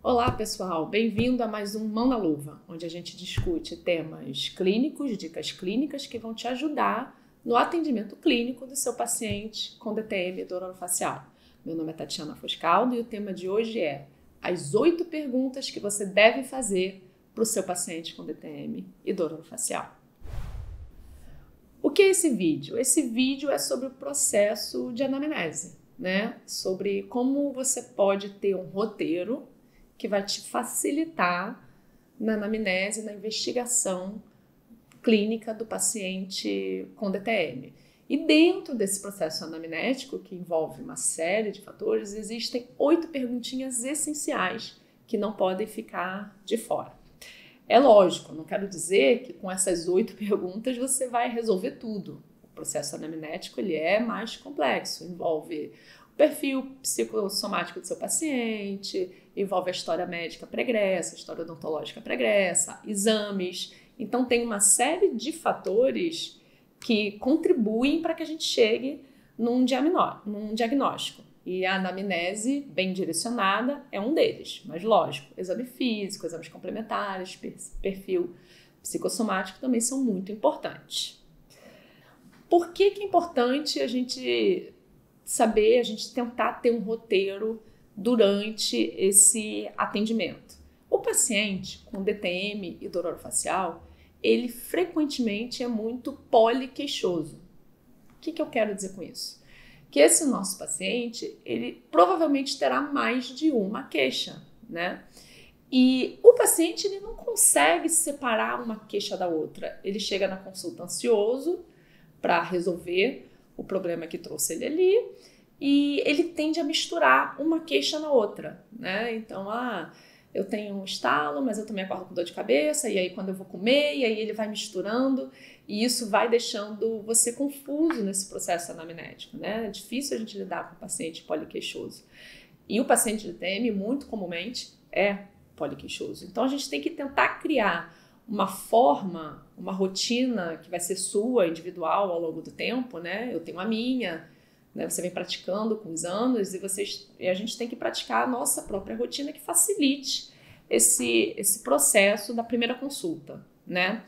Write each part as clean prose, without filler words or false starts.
Olá, pessoal! Bem-vindo a mais um Mão na Luva, onde a gente discute temas clínicos, dicas clínicas que vão te ajudar no atendimento clínico do seu paciente com DTM e dor orofacial. Meu nome é Tatiana Foscaldo e o tema de hoje é as 8 perguntas que você deve fazer para o seu paciente com DTM e dor orofacial. O que é esse vídeo? Esse vídeo é sobre o processo de anamnese, né? Sobre como você pode ter um roteiro que vai te facilitar na anamnese, na investigação clínica do paciente com DTM. E dentro desse processo anamnético, que envolve uma série de fatores, existem 8 perguntinhas essenciais que não podem ficar de fora. É lógico, não quero dizer que com essas 8 perguntas você vai resolver tudo. O processo anamnético ele é mais complexo, envolve o perfil psicossomático do seu paciente, envolve a história médica pregressa, a história odontológica pregressa, exames. Então tem uma série de fatores que contribuem para que a gente chegue num diagnóstico. E a anamnese bem direcionada é um deles, mas lógico, exame físico, exames complementares, perfil psicossomático também são muito importantes. Por que é importante a gente saber, a gente tentar ter um roteiro durante esse atendimento? O paciente com DTM e dor orofacial, ele frequentemente é muito poliqueixoso. O que eu quero dizer com isso? Que esse nosso paciente, ele provavelmente terá mais de uma queixa, né? E o paciente, ele não consegue separar uma queixa da outra. Ele chega na consulta ansioso para resolver o problema que trouxe ele ali e ele tende a misturar uma queixa na outra, né? Então, eu tenho um estalo, mas eu também acordo com dor de cabeça, e aí quando eu vou comer, e aí ele vai misturando, e isso vai deixando você confuso nesse processo anamnético, né? É difícil a gente lidar com o paciente poliqueixoso. E o paciente de DTM, muito comumente, é poliqueixoso. Então a gente tem que tentar criar uma forma, uma rotina que vai ser sua, individual, ao longo do tempo, né? Eu tenho a minha, né? Você vem praticando com os anos e a gente tem que praticar a nossa própria rotina que facilite esse processo da primeira consulta, né?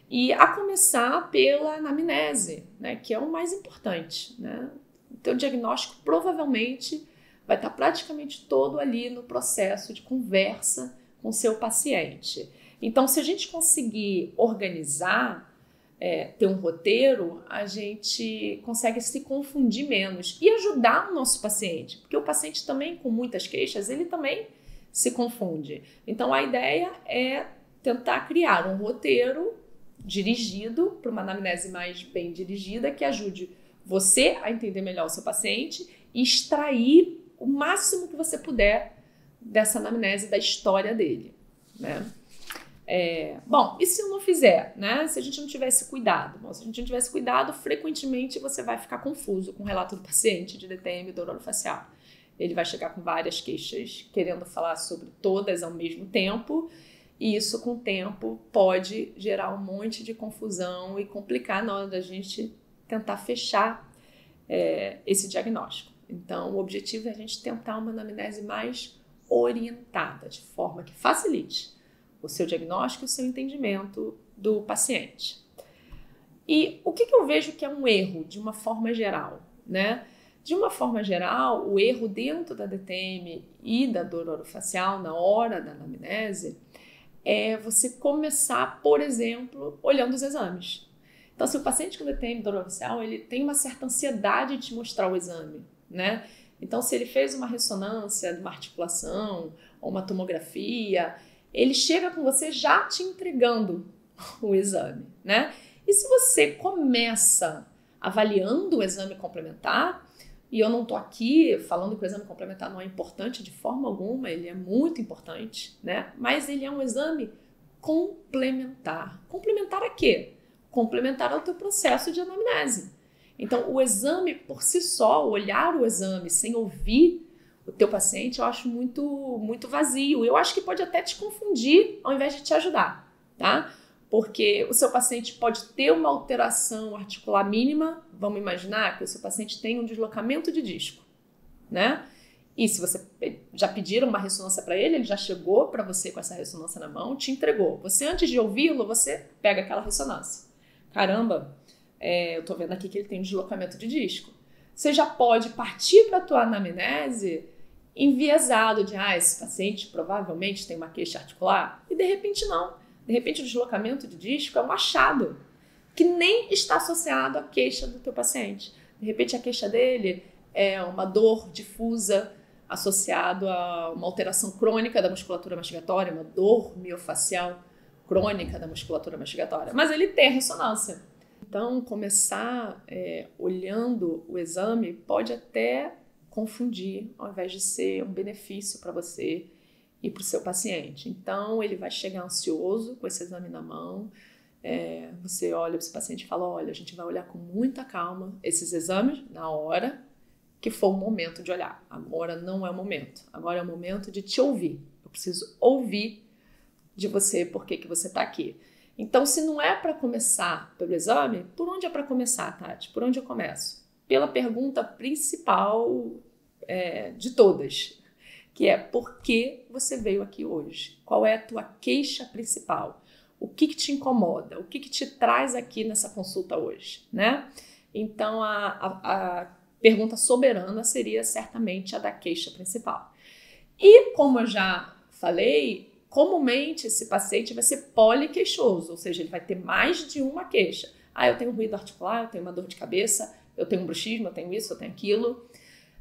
E a começar pela anamnese, né? Que é o mais importante, né? O teu diagnóstico provavelmente vai estar praticamente todo ali no processo de conversa com o seu paciente. Então, se a gente conseguir organizar, ter um roteiro, a gente consegue se confundir menos e ajudar o nosso paciente, porque o paciente também, com muitas queixas, ele também se confunde. Então, a ideia é tentar criar um roteiro dirigido para uma anamnese mais bem dirigida, que ajude você a entender melhor o seu paciente e extrair o máximo que você puder dessa anamnese, da história dele, né? Bom, e se eu não fizer, né? Se a gente não tivesse cuidado? Bom, se a gente não tivesse cuidado, frequentemente você vai ficar confuso com o relato do paciente de DTM e dor orofacial. Ele vai chegar com várias queixas, querendo falar sobre todas ao mesmo tempo, e isso com o tempo pode gerar um monte de confusão e complicar na hora da gente tentar fechar esse diagnóstico. Então, o objetivo é a gente tentar uma anamnese mais orientada, de forma que facilite o seu diagnóstico e o seu entendimento do paciente. E o que eu vejo que é um erro de uma forma geral, né? De uma forma geral, o erro dentro da DTM e da dor orofacial na hora da anamnese é você começar, por exemplo, olhando os exames. Então, se o paciente com DTM e dor orofacial, ele tem uma certa ansiedade de te mostrar o exame, né? Então, se ele fez uma ressonância de uma articulação ou uma tomografia, ele chega com você já te entregando o exame, né? E se você começa avaliando o exame complementar, e eu não estou aqui falando que o exame complementar não é importante de forma alguma, ele é muito importante, né? Mas ele é um exame complementar. Complementar a quê? Complementar ao teu processo de anamnese. Então, o exame por si só, olhar o exame sem ouvir o teu paciente, eu acho muito vazio. Eu acho que pode até te confundir ao invés de te ajudar, tá? Porque o seu paciente pode ter uma alteração articular mínima. Vamos imaginar que o seu paciente tem um deslocamento de disco, né? E se você já pediram uma ressonância para ele já chegou para você com essa ressonância na mão, te entregou. Você, antes de ouvi-lo, você pega aquela ressonância. Caramba, eu tô vendo aqui que ele tem um deslocamento de disco. Você já pode partir para a tua anamnese enviesado de, esse paciente provavelmente tem uma queixa articular, e de repente não. De repente o deslocamento de disco é um achado que nem está associado à queixa do teu paciente. De repente a queixa dele é uma dor difusa associado a uma alteração crônica da musculatura mastigatória, uma dor miofacial crônica da musculatura mastigatória. Mas ele tem a ressonância. Então, começar olhando o exame pode até confundir, ao invés de ser um benefício para você e para o seu paciente. Então, ele vai chegar ansioso com esse exame na mão. Você olha para o seu paciente e fala, olha, a gente vai olhar com muita calma esses exames na hora que for o momento de olhar. Agora não é o momento. Agora é o momento de te ouvir. Eu preciso ouvir de você por que você está aqui. Então, se não é para começar pelo exame, por onde é para começar, Tati? Por onde eu começo? Pela pergunta principal de todas, que é por que você veio aqui hoje? Qual é a tua queixa principal? O que te incomoda? O que te traz aqui nessa consulta hoje, né? Então, a pergunta soberana seria certamente a da queixa principal. E, como eu já falei, comumente esse paciente vai ser poliqueixoso, ou seja, ele vai ter mais de uma queixa. Eu tenho ruído articular, eu tenho uma dor de cabeça, eu tenho um bruxismo, eu tenho isso, eu tenho aquilo,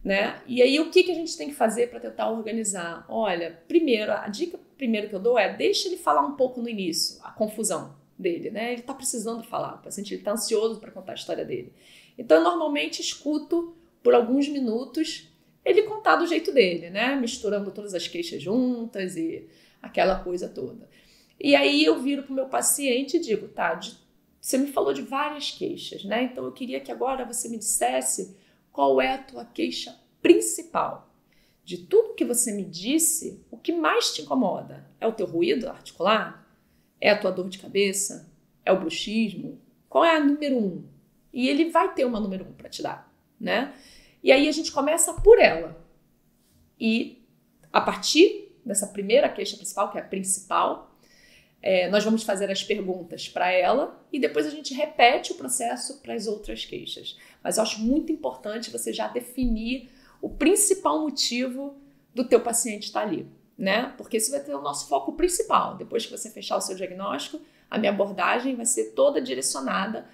né? E aí, o que a gente tem que fazer para tentar organizar? Olha, a dica primeiro que eu dou deixa ele falar um pouco no início, a confusão dele, né? Ele está precisando falar, o paciente está ansioso para contar a história dele. Então, eu normalmente escuto por alguns minutos ele contar do jeito dele, né? Misturando todas as queixas juntas e aquela coisa toda. E aí eu viro para o meu paciente e digo, você me falou de várias queixas, né? Então eu queria que agora você me dissesse qual é a tua queixa principal. De tudo que você me disse, o que mais te incomoda? É o teu ruído articular? É a tua dor de cabeça? É o bruxismo? Qual é a número 1? E ele vai ter uma número 1 para te dar, né? E aí a gente começa por ela. E a partir dessa primeira queixa principal, que é a principal, nós vamos fazer as perguntas para ela e depois a gente repete o processo para as outras queixas. Mas eu acho muito importante você já definir o principal motivo do teu paciente estar ali, né? Porque esse vai ter o nosso foco principal. Depois que você fechar o seu diagnóstico, a minha abordagem vai ser toda direcionada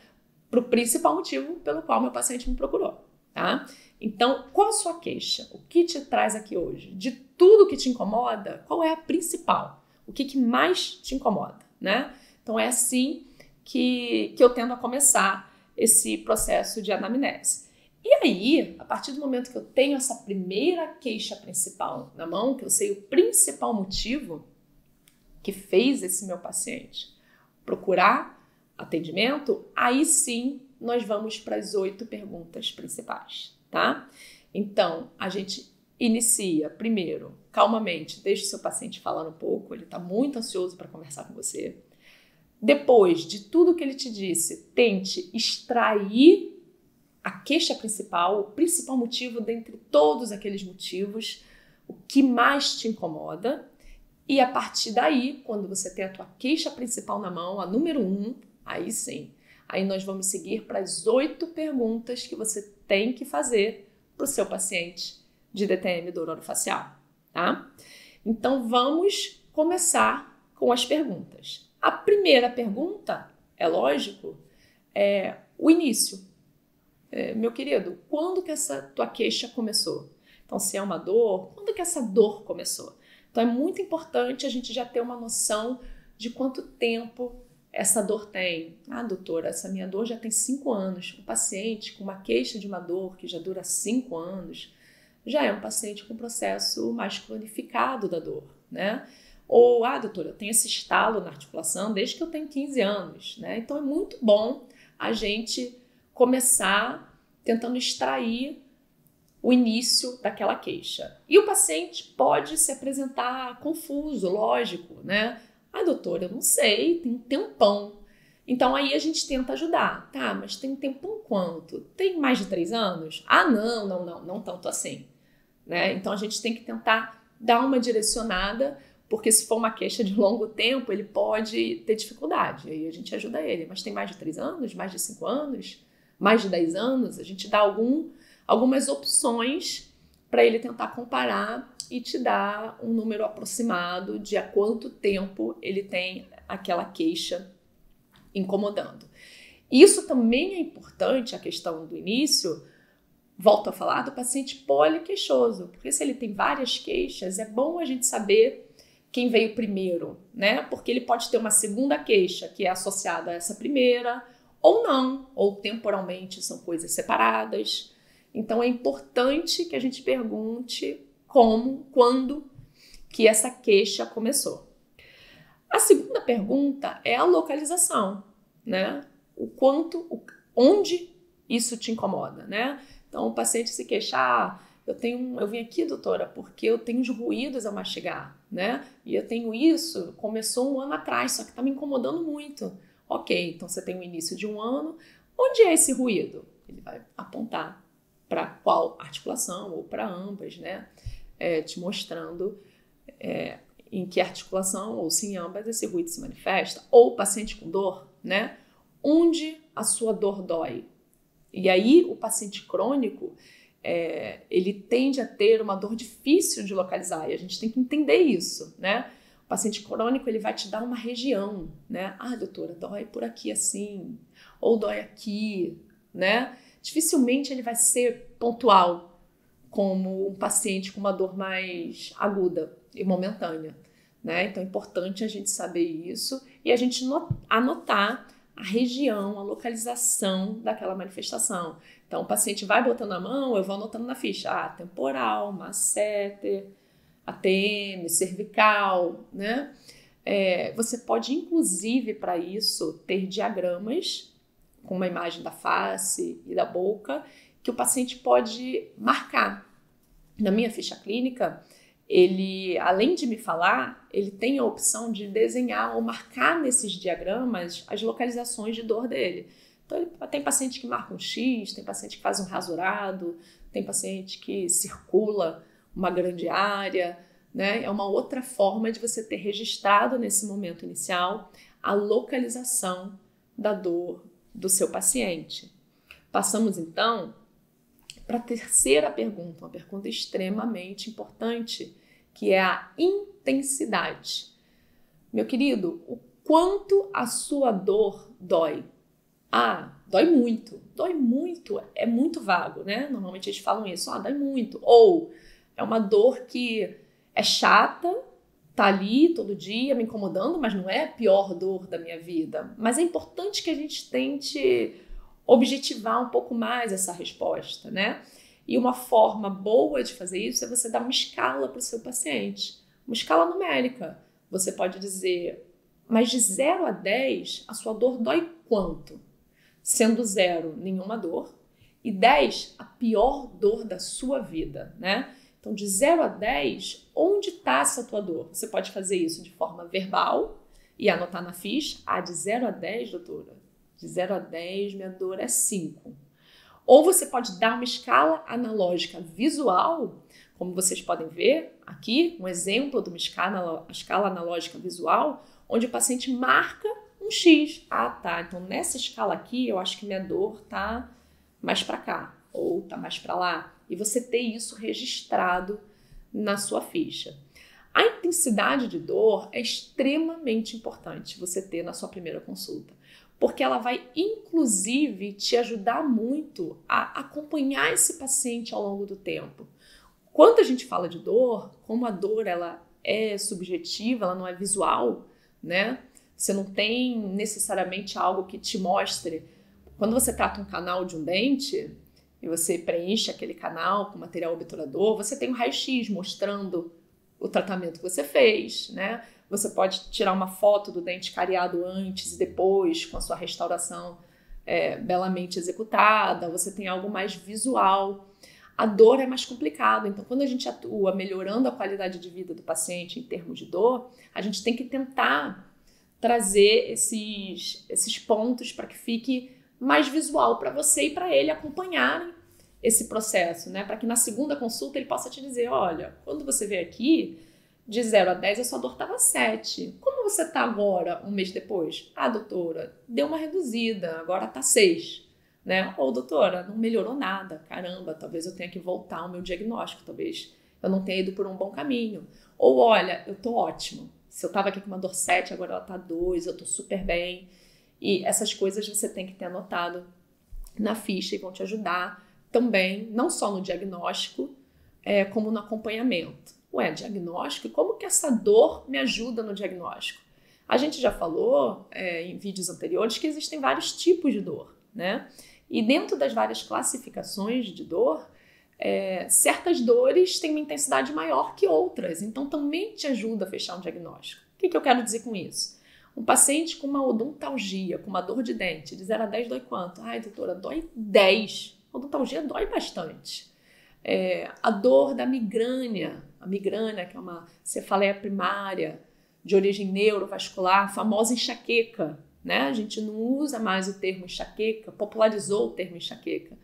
para o principal motivo pelo qual meu paciente me procurou, tá? Então, qual a sua queixa? O que te traz aqui hoje? De tudo que te incomoda, qual é a principal? O que mais te incomoda, né? Então, é assim que eu tendo a começar esse processo de anamnese. E aí, a partir do momento que eu tenho essa primeira queixa principal na mão, que eu sei o principal motivo que fez esse meu paciente procurar atendimento, aí sim nós vamos para as 8 perguntas principais, tá? Então, a gente inicia primeiro, calmamente, deixa o seu paciente falar um pouco, ele está muito ansioso para conversar com você. Depois de tudo que ele te disse, tente extrair a queixa principal, o principal motivo dentre todos aqueles motivos, o que mais te incomoda. E a partir daí, quando você tem a tua queixa principal na mão, a número 1, aí sim, aí nós vamos seguir para as 8 perguntas que você tem que fazer para o seu paciente de DTM dor orofacial, tá? Então vamos começar com as perguntas. A primeira pergunta, é lógico, é o início. Meu querido, quando que essa tua queixa começou? Então, se é uma dor, quando que essa dor começou? Então, é muito importante a gente já ter uma noção de quanto tempo essa dor tem. Doutora, essa minha dor já tem 5 anos. Um paciente com uma queixa de uma dor que já dura 5 anos, já é um paciente com processo mais cronificado da dor, né? Ou, doutora, eu tenho esse estalo na articulação desde que eu tenho 15 anos, né? Então, é muito bom a gente começar tentando extrair o início daquela queixa. E o paciente pode se apresentar confuso, lógico, né? Doutora, eu não sei, tem um tempão. Então, aí a gente tenta ajudar. Tá, mas tem um tempão quanto? Tem mais de 3 anos? Não tanto assim. né? Então a gente tem que tentar dar uma direcionada, porque se for uma queixa de longo tempo, ele pode ter dificuldade, aí a gente ajuda ele. Mas tem mais de 3 anos, mais de 5 anos, mais de 10 anos, a gente dá algumas opções para ele tentar comparar e te dar um número aproximado de há quanto tempo ele tem aquela queixa incomodando. Isso também é importante, a questão do início, volto a falar, do paciente poliqueixoso, porque se ele tem várias queixas, é bom a gente saber quem veio primeiro, né? Porque ele pode ter uma segunda queixa que é associada a essa primeira, ou não, ou temporalmente são coisas separadas. Então é importante que a gente pergunte como, quando que essa queixa começou. A segunda pergunta é a localização, né? Onde isso te incomoda, né? Então o paciente se queixa, eu vim aqui, doutora, porque eu tenho os ruídos ao mastigar, né? E eu tenho isso, começou 1 ano atrás, só que está me incomodando muito. Ok, então você tem o início de 1 ano, onde é esse ruído? Ele vai apontar para qual articulação ou para ambas, né? Te mostrando em que articulação ou se em ambas esse ruído se manifesta. Ou o paciente com dor, né? Onde a sua dor dói? E aí o paciente crônico, ele tende a ter uma dor difícil de localizar, e a gente tem que entender isso, né? O paciente crônico, ele vai te dar uma região, né? Ah, doutora, dói por aqui assim, ou dói aqui, né? Dificilmente ele vai ser pontual, como um paciente com uma dor mais aguda e momentânea, né? Então é importante a gente saber isso e a gente anotar a região, a localização daquela manifestação. Então o paciente vai botando a mão, eu vou anotando na ficha, temporal, masseter, ATM, cervical, né? Você pode, inclusive, para isso, ter diagramas com uma imagem da face e da boca que o paciente pode marcar. Na minha ficha clínica, ele, além de me falar, ele tem a opção de desenhar ou marcar nesses diagramas as localizações de dor dele. Então, tem paciente que marca um X, tem paciente que faz um rasurado, tem paciente que circula uma grande área, né? É uma outra forma de você ter registrado nesse momento inicial a localização da dor do seu paciente. Passamos então para a terceira pergunta, uma pergunta extremamente importante, que é a intensidade. Meu querido, o quanto a sua dor dói? Dói muito. Dói muito é muito vago, né? Normalmente eles falam isso, dói muito. Ou é uma dor que é chata, tá ali todo dia me incomodando, mas não é a pior dor da minha vida. Mas é importante que a gente tente objetivar um pouco mais essa resposta, né? E uma forma boa de fazer isso é você dar uma escala para o seu paciente. Uma escala numérica. Você pode dizer, mas de 0 a 10, a sua dor dói quanto? Sendo 0, nenhuma dor. E 10, a pior dor da sua vida, né? Então, de 0 a 10, onde está essa tua dor? Você pode fazer isso de forma verbal e anotar na ficha. De 0 a 10, doutora, de 0 a 10, minha dor é 5. Ou você pode dar uma escala analógica visual, como vocês podem ver aqui, um exemplo de uma escala analógica visual, onde o paciente marca um X. Então nessa escala aqui, eu acho que minha dor tá mais para cá, ou tá mais para lá. E você ter isso registrado na sua ficha. A intensidade de dor é extremamente importante você ter na sua primeira consulta, porque ela vai, inclusive, te ajudar muito a acompanhar esse paciente ao longo do tempo. Quando a gente fala de dor, como a dor ela é subjetiva, ela não é visual, né? Você não tem necessariamente algo que te mostre. Quando você trata um canal de um dente e você preenche aquele canal com material obturador, você tem um raio-x mostrando o tratamento que você fez, né? Você pode tirar uma foto do dente cariado antes e depois, com a sua restauração belamente executada. Você tem algo mais visual. A dor é mais complicado. Então, quando a gente atua melhorando a qualidade de vida do paciente em termos de dor, a gente tem que tentar trazer esses pontos para que fique mais visual para você e para ele acompanharem esse processo, né? Para que na segunda consulta ele possa te dizer, olha, quando você veio aqui, de 0 a 10, a sua dor estava 7. Como você está agora, um mês depois? Ah, doutora, deu uma reduzida, agora está 6. Né? Ou, doutora, não melhorou nada, caramba, talvez eu tenha que voltar ao meu diagnóstico, talvez eu não tenha ido por um bom caminho. Ou, olha, eu tô ótimo. Se eu estava aqui com uma dor 7, agora ela tá 2, eu tô super bem. E essas coisas você tem que ter anotado na ficha e vão te ajudar também, não só no diagnóstico, como no acompanhamento. Ué, diagnóstico? Como que essa dor me ajuda no diagnóstico? A gente já falou em vídeos anteriores que existem vários tipos de dor, né? E dentro das várias classificações de dor, certas dores têm uma intensidade maior que outras, então também te ajuda a fechar um diagnóstico. O que eu quero dizer com isso? Um paciente com uma odontalgia, com uma dor de dente, de 0 a 10 dói quanto? Ai, doutora, dói 10. Odontalgia dói bastante. A dor da migrânia, a migrânia, que é uma cefaleia primária de origem neurovascular, a famosa enxaqueca, né? A gente não usa mais o termo enxaqueca, popularizou o termo enxaqueca,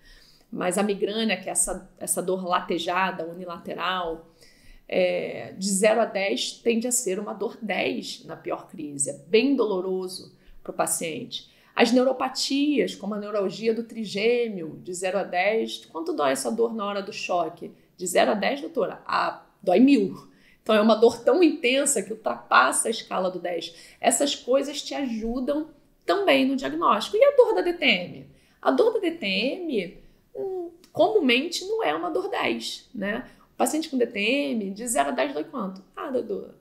mas a migrânia, que é essa dor latejada, unilateral, de 0 a 10 tende a ser uma dor 10 na pior crise, é bem doloroso para o paciente. As neuropatias, como a neuralgia do trigêmeo, de 0 a 10, quanto dói essa dor na hora do choque? De 0 a 10, doutora? Dói 1000. Então é uma dor tão intensa que ultrapassa a escala do 10. Essas coisas te ajudam também no diagnóstico. E a dor da DTM? A dor da DTM, comumente, não é uma dor 10, né? O paciente com DTM, de 0 a 10 dói quanto?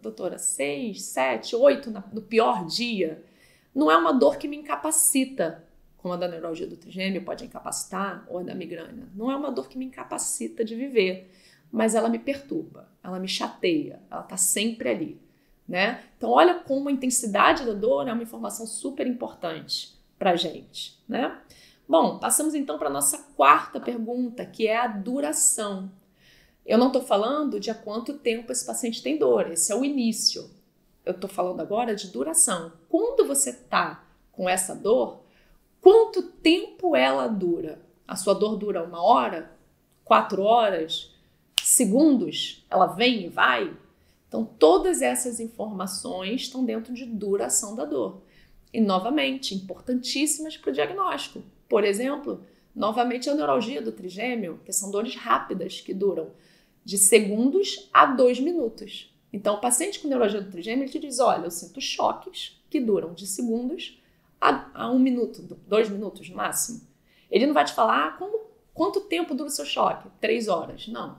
Doutora, 6, 7, 8 no pior dia. Não é uma dor que me incapacita, como a da neuralgia do trigêmeo pode incapacitar, ou a da migrânia. Não é uma dor que me incapacita de viver, mas ela me perturba, ela me chateia, ela está sempre ali, né? Então, olha como a intensidade da dor é uma informação super importante para a gente, né? Bom, passamos então para a nossa quarta pergunta, que é a duração. Eu não estou falando de há quanto tempo esse paciente tem dor, esse é o início. Eu estou falando agora de duração. Quando você está com essa dor, quanto tempo ela dura? A sua dor dura 1 hora? 4 horas? Segundos? Ela vem e vai? Então, todas essas informações estão dentro de duração da dor. E, novamente, importantíssimas para o diagnóstico. Por exemplo, novamente a neuralgia do trigêmeo, que são dores rápidas que duram de segundos a 2 minutos. Então, o paciente com neuralgia do trigêmeo, ele te diz, olha, eu sinto choques que duram de segundos a 1 minuto, 2 minutos no máximo. Ele não vai te falar quanto tempo dura o seu choque? 3 horas. Não,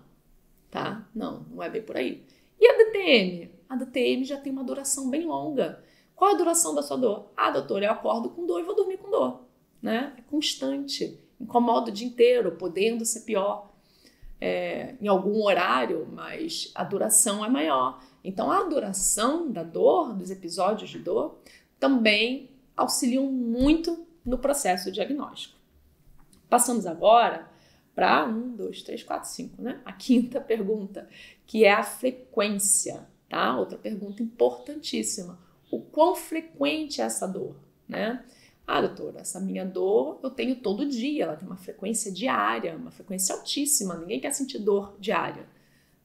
tá? Não é bem por aí. E a DTM? A DTM já tem uma duração bem longa. Qual a duração da sua dor? Doutora, eu acordo com dor e vou dormir com dor, né? É constante, incomoda o dia inteiro, podendo ser pior. Em algum horário, mas a duração é maior. Então, a duração da dor, dos episódios de dor, também auxiliam muito no processo diagnóstico. Passamos agora para 1, 2, 3, 4, 5, né? A quinta pergunta, que é a frequência, tá? Outra pergunta importantíssima. O quão frequente é essa dor, né? Doutora, essa minha dor eu tenho todo dia, ela tem uma frequência diária, uma frequência altíssima, ninguém quer sentir dor diária,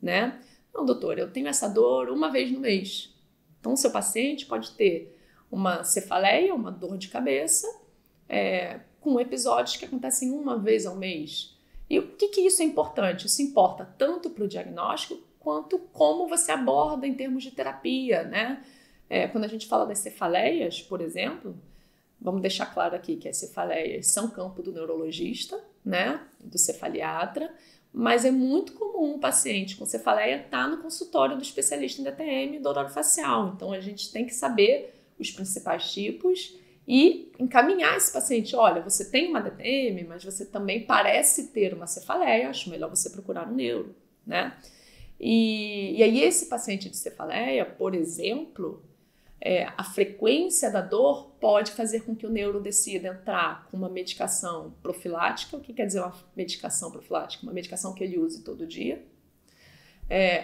né? Não, doutora, eu tenho essa dor 1 vez no mês. Então, o seu paciente pode ter uma cefaleia, uma dor de cabeça, com episódios que acontecem 1 vez ao mês. E o que isso é importante? Isso importa tanto para o diagnóstico quanto como você aborda em termos de terapia, né? Quando a gente fala das cefaleias, por exemplo, vamos deixar claro aqui que as cefaleias são campo do neurologista, né, do cefaliatra, mas é muito comum um paciente com cefaleia estar no consultório do especialista em DTM e dor orofacial. Então, a gente tem que saber os principais tipos e encaminhar esse paciente. Olha, você tem uma DTM, mas você também parece ter uma cefaleia, acho melhor você procurar um neuro, né? E aí, esse paciente de cefaleia, por exemplo, a frequência da dor pode fazer com que o neuro decida entrar com uma medicação profilática. O que quer dizer uma medicação profilática? Uma medicação que ele use todo dia.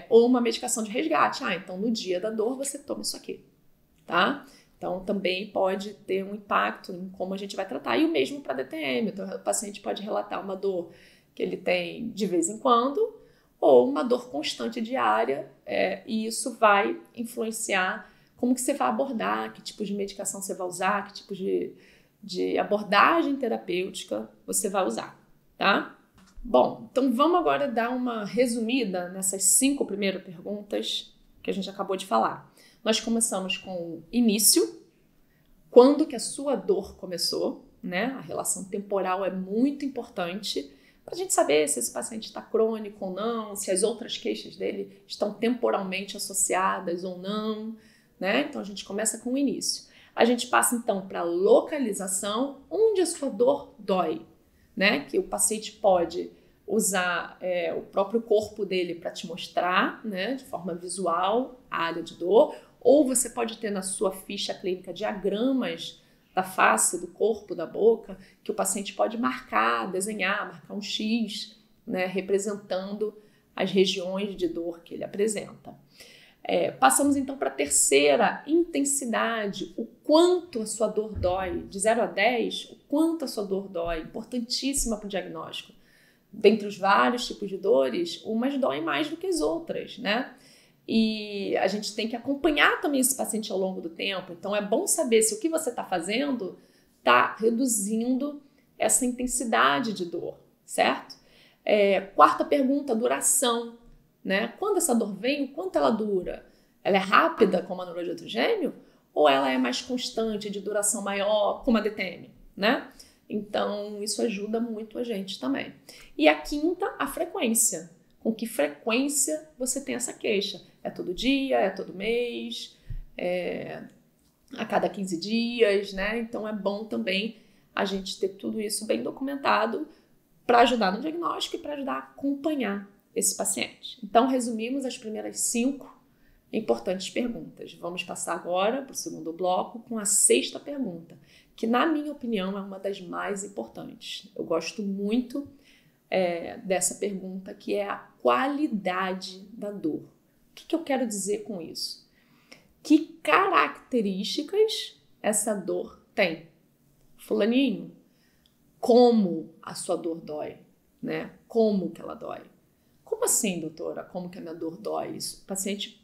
Ou uma medicação de resgate. Então no dia da dor você toma isso aqui, tá? Então também pode ter um impacto em como a gente vai tratar. E o mesmo para DTM. Então o paciente pode relatar uma dor que ele tem de vez em quando, ou uma dor constante diária, e isso vai influenciar como que você vai abordar, que tipo de medicação você vai usar, que tipo de abordagem terapêutica você vai usar, tá? Bom, então vamos agora dar uma resumida nessas 5 primeiras perguntas que a gente acabou de falar. Nós começamos com o início, quando que a sua dor começou, né? A relação temporal é muito importante para a gente saber se esse paciente está crônico ou não, se as outras queixas dele estão temporalmente associadas ou não, né? Então a gente começa com o início. A gente passa então para a localização, onde a sua dor dói, né? Que o paciente pode usar o próprio corpo dele para te mostrar, né? De forma visual, a área de dor, ou você pode ter na sua ficha clínica diagramas da face, do corpo, da boca, que o paciente pode marcar, desenhar, marcar um X, né, representando as regiões de dor que ele apresenta. Passamos então para a terceira, intensidade, o quanto a sua dor dói, de 0 a 10, o quanto a sua dor dói, importantíssima para o diagnóstico. Dentre os vários tipos de dores, umas doem mais do que as outras, né? E a gente tem que acompanhar também esse paciente ao longo do tempo. Então é bom saber se o que você está fazendo está reduzindo essa intensidade de dor, certo? Quarta pergunta, duração, né? Quando essa dor vem, o quanto ela dura? Ela é rápida, como a neurose de outro gêmeo? Ou ela é mais constante, de duração maior, como a DTM, né? Então isso ajuda muito a gente também. E a quinta, a frequência. Com que frequência você tem essa queixa? É todo dia, é todo mês, a cada 15 dias, né? Então é bom também a gente ter tudo isso bem documentado para ajudar no diagnóstico e para ajudar a acompanhar esse paciente. Então resumimos as primeiras 5 importantes perguntas. Vamos passar agora para o segundo bloco com a 6ª pergunta, que na minha opinião é uma das mais importantes. Eu gosto muito dessa pergunta, que é a qualidade da dor. O que eu quero dizer com isso? Que características essa dor tem? Fulaninho, como a sua dor dói, né? Como que ela dói? Como assim, doutora? Como que a minha dor dói? Isso, o paciente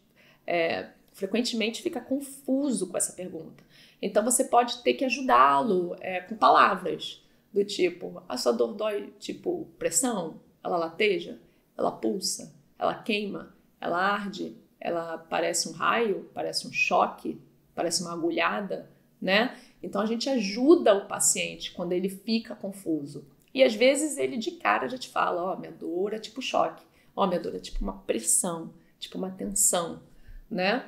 frequentemente fica confuso com essa pergunta. Então você pode ter que ajudá-lo com palavras. Do tipo, a sua dor dói tipo pressão? Ela lateja? Ela pulsa? Ela queima? Ela arde? Ela parece um raio? Parece um choque? Parece uma agulhada? Né? Então a gente ajuda o paciente quando ele fica confuso. E às vezes ele de cara já te fala, minha dor é tipo choque. Minha dor é tipo uma pressão, tipo uma tensão, né?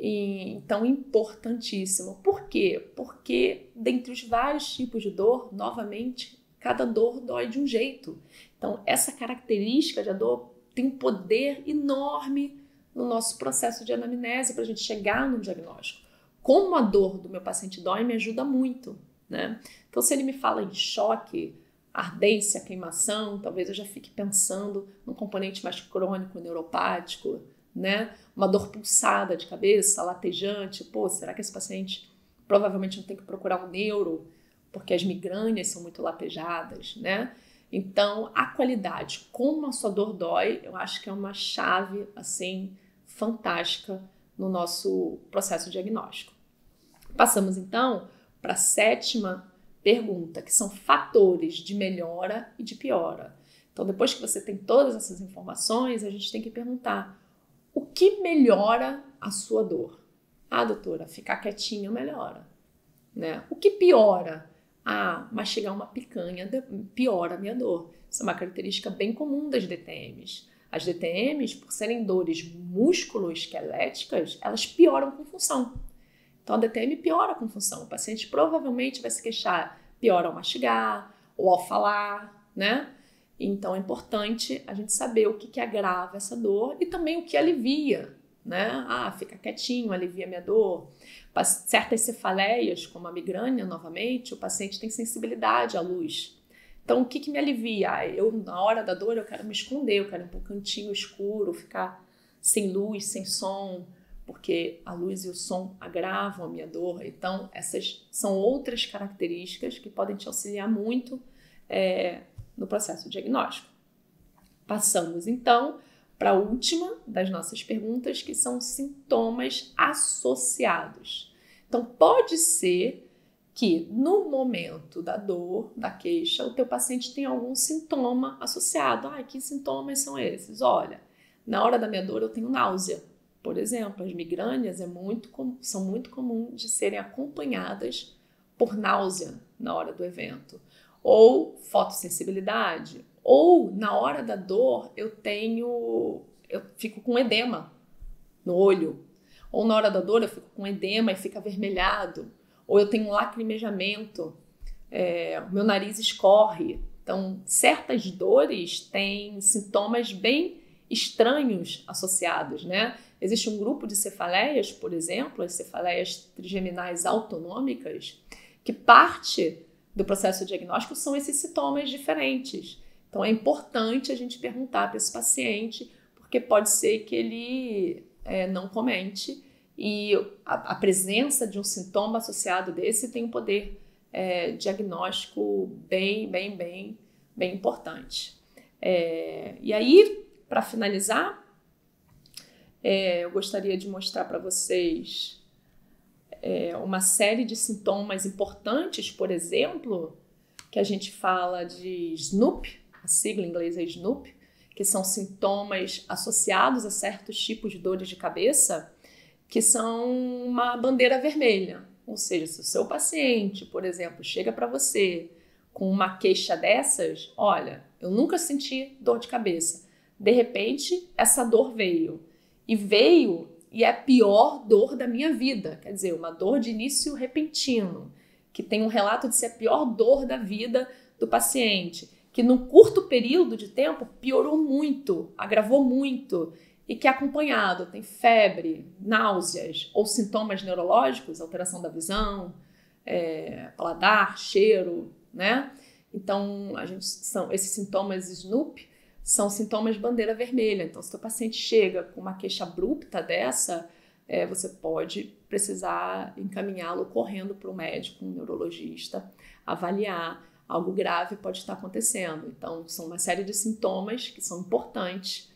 Então, importantíssimo. Por quê? Porque dentre os vários tipos de dor, novamente, cada dor dói de um jeito. Então, essa característica da dor tem um poder enorme no nosso processo de anamnese para a gente chegar no diagnóstico. Como a dor do meu paciente dói, me ajuda muito, né? Então, se ele me fala em choque, ardência, queimação, talvez eu já fique pensando num componente mais crônico, neuropático, né? Uma dor pulsada de cabeça, latejante. Será que esse paciente provavelmente não tem que procurar um neuro, porque as migrânias são muito latejadas, né? Então, a qualidade, como a sua dor dói, eu acho que é uma chave, assim, fantástica no nosso processo diagnóstico. Passamos, então, para a 7ª pergunta, que são fatores de melhora e de piora. Então, depois que você tem todas essas informações, a gente tem que perguntar: o que melhora a sua dor? Doutora, ficar quietinho melhora, né? O que piora? Mastigar uma picanha piora a minha dor. Isso é uma característica bem comum das DTMs. As DTMs, por serem dores músculo-esqueléticas, elas pioram com função. Então, a DTM piora com função. O paciente provavelmente vai se queixar pior ao mastigar ou ao falar, né? Então, é importante a gente saber o que agrava essa dor e também o que alivia, né? Fica quietinho, alivia minha dor. Certas cefaleias, como a migrânia, novamente, o paciente tem sensibilidade à luz. Então, o que me alivia? Eu, na hora da dor, eu quero me esconder, eu quero ir para um cantinho escuro, ficar sem luz, sem som, porque a luz e o som agravam a minha dor. Então, essas são outras características que podem te auxiliar muito no processo diagnóstico. Passamos, então, para a última das nossas perguntas, que são sintomas associados. Então, pode ser que no momento da dor, da queixa, o teu paciente tem algum sintoma associado. Que sintomas são esses? Olha, na hora da minha dor eu tenho náusea. Por exemplo, as migrânias são muito comuns de serem acompanhadas por náusea na hora do evento. Ou fotossensibilidade. Ou na hora da dor eu fico com edema no olho. Ou na hora da dor eu fico com edema e fica avermelhado. Ou eu tenho um lacrimejamento, o meu nariz escorre. Então, certas dores têm sintomas bem estranhos associados, né? Existe um grupo de cefaleias, por exemplo, as cefaleias trigeminais autonômicas, que parte do processo diagnóstico são esses sintomas diferentes. Então, é importante a gente perguntar para esse paciente, porque pode ser que ele não comente, e a presença de um sintoma associado desse tem um poder diagnóstico bem importante. E aí, para finalizar, eu gostaria de mostrar para vocês uma série de sintomas importantes, por exemplo, que a gente fala de SNOOP, a sigla em inglês é SNOOP, que são sintomas associados a certos tipos de dores de cabeça, que são uma bandeira vermelha. Ou seja, se o seu paciente, por exemplo, chega para você com uma queixa dessas, olha, eu nunca senti dor de cabeça. De repente, essa dor veio. E é a pior dor da minha vida. Quer dizer, uma dor de início repentino, que tem um relato de ser a pior dor da vida do paciente, que num curto período de tempo piorou muito, agravou muito, e que é acompanhado, tem febre, náuseas ou sintomas neurológicos, alteração da visão, paladar, cheiro, né? Então, esses sintomas SNOOP são sintomas bandeira vermelha. Então, se o paciente chega com uma queixa abrupta dessa, você pode precisar encaminhá-lo correndo para o médico, um neurologista, avaliar. Algo grave pode estar acontecendo. Então, são uma série de sintomas que são importantes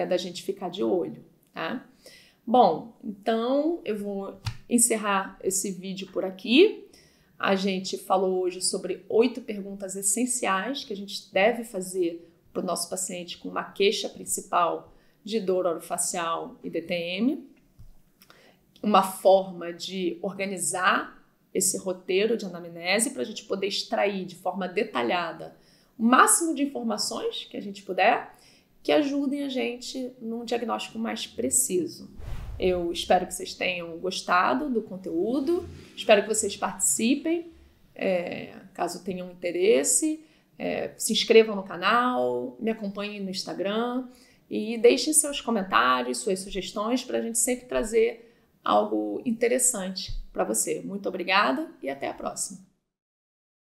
da gente ficar de olho, tá? Bom, então eu vou encerrar esse vídeo por aqui. A gente falou hoje sobre 8 perguntas essenciais que a gente deve fazer para o nosso paciente com uma queixa principal de dor orofacial e DTM. Uma forma de organizar esse roteiro de anamnese para a gente poder extrair de forma detalhada o máximo de informações que a gente puder, que ajudem a gente num diagnóstico mais preciso. Eu espero que vocês tenham gostado do conteúdo, espero que vocês participem, caso tenham interesse, se inscrevam no canal, me acompanhem no Instagram e deixem seus comentários, suas sugestões para a gente sempre trazer algo interessante para você. Muito obrigada e até a próxima.